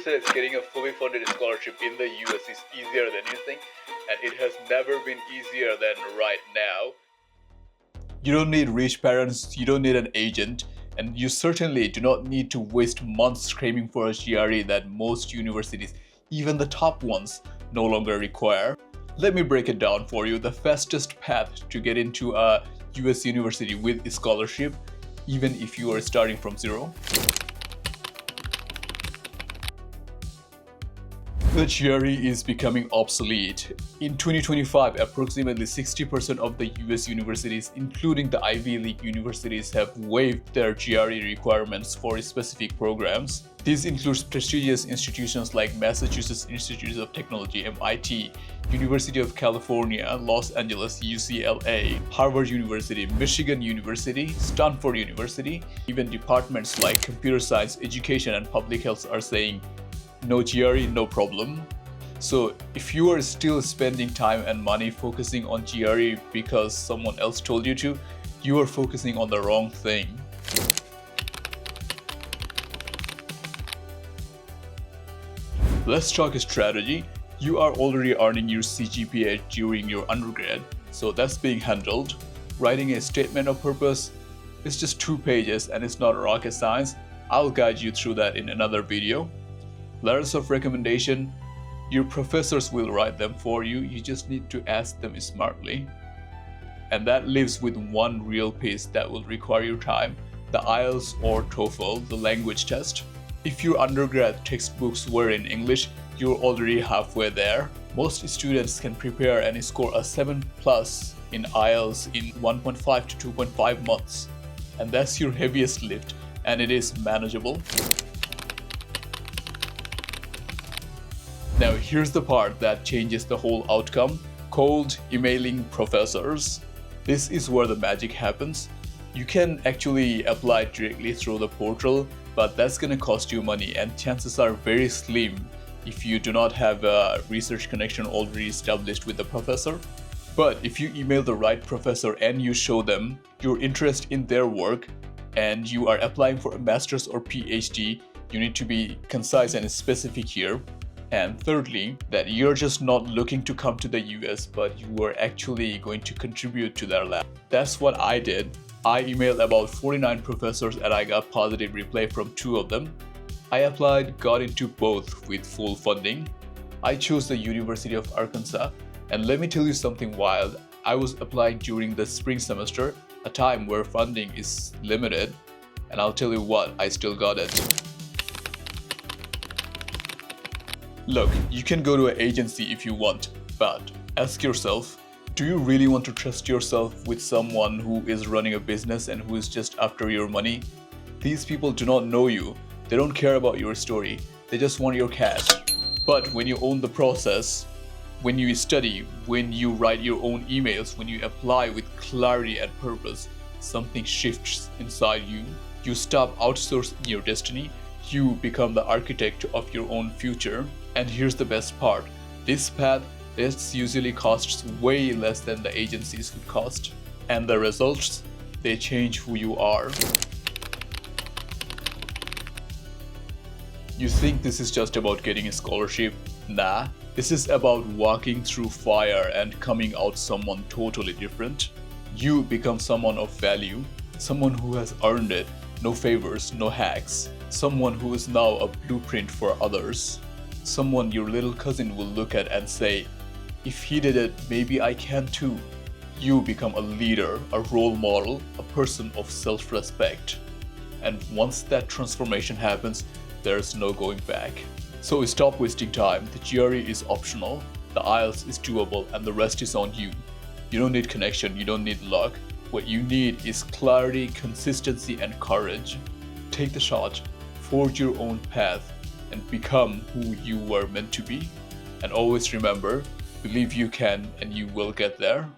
says getting a fully funded scholarship in the US is easier than you think, and it has never been easier than right now. You don't need rich parents, you don't need an agent, and you certainly do not need to waste months cramming for a GRE that most universities, even the top ones, no longer require. Let me break it down for you. The fastest path to get into a US university with a scholarship, even if you are starting from zero. The GRE is becoming obsolete. In 2025, approximately 60% of the US universities, including the Ivy League universities, have waived their GRE requirements for specific programs. This includes prestigious institutions like Massachusetts Institute of Technology, MIT, University of California, Los Angeles, UCLA, Harvard University, Michigan University, Stanford University. Even departments like computer science, education, and public health are saying, no GRE, no problem. So if you are still spending time and money focusing on GRE because someone else told you to, you are focusing on the wrong thing. Let's talk strategy. You are already earning your CGPA during your undergrad, so that's being handled. Writing a statement of purpose is just 2 pages and it's not rocket science. I'll guide you through that in another video. Letters of recommendation, your professors will write them for you. You just need to ask them smartly. And that leaves with one real piece that will require your time, the IELTS or TOEFL, the language test. If your undergrad textbooks were in English, you're already halfway there. Most students can prepare and score a 7+ in IELTS in 1.5 to 2.5 months. And that's your heaviest lift, and it is manageable. Now here's the part that changes the whole outcome. Cold emailing professors. This is where the magic happens. You can actually apply directly through the portal, but that's gonna cost you money, and chances are very slim if you do not have a research connection already established with the professor. But if you email the right professor and you show them your interest in their work and you are applying for a master's or PhD, you need to be concise and specific here. And thirdly, that you're just not looking to come to the US, but you are actually going to contribute to their lab. That's what I did. I emailed about 49 professors and I got positive reply from 2 of them. I applied, got into both with full funding. I chose the University of Arkansas, and let me tell you something wild. I was applying during the spring semester, a time where funding is limited, and I'll tell you what, I still got it. Look, you can go to an agency if you want, but ask yourself, do you really want to trust yourself with someone who is running a business and who is just after your money? These people do not know you. They don't care about your story. They just want your cash. But when you own the process, when you study, when you write your own emails, when you apply with clarity and purpose, something shifts inside you. You stop outsourcing your destiny. You become the architect of your own future. And here's the best part. This path, this usually costs way less than the agencies would cost. And the results, they change who you are. You think this is just about getting a scholarship? Nah, this is about walking through fire and coming out someone totally different. You become someone of value, someone who has earned it, no favors, no hacks, someone who is now a blueprint for others. Someone your little cousin will look at and say, if he did it, maybe I can too. You become a leader, a role model, a person of self-respect. And once that transformation happens, there's no going back. So stop wasting time. The GRE is optional, the IELTS is doable, and the rest is on you. You don't need connection, you don't need luck. What you need is clarity, consistency, and courage. Take the shot, forge your own path, and become who you were meant to be. And always remember, believe you can and you will get there.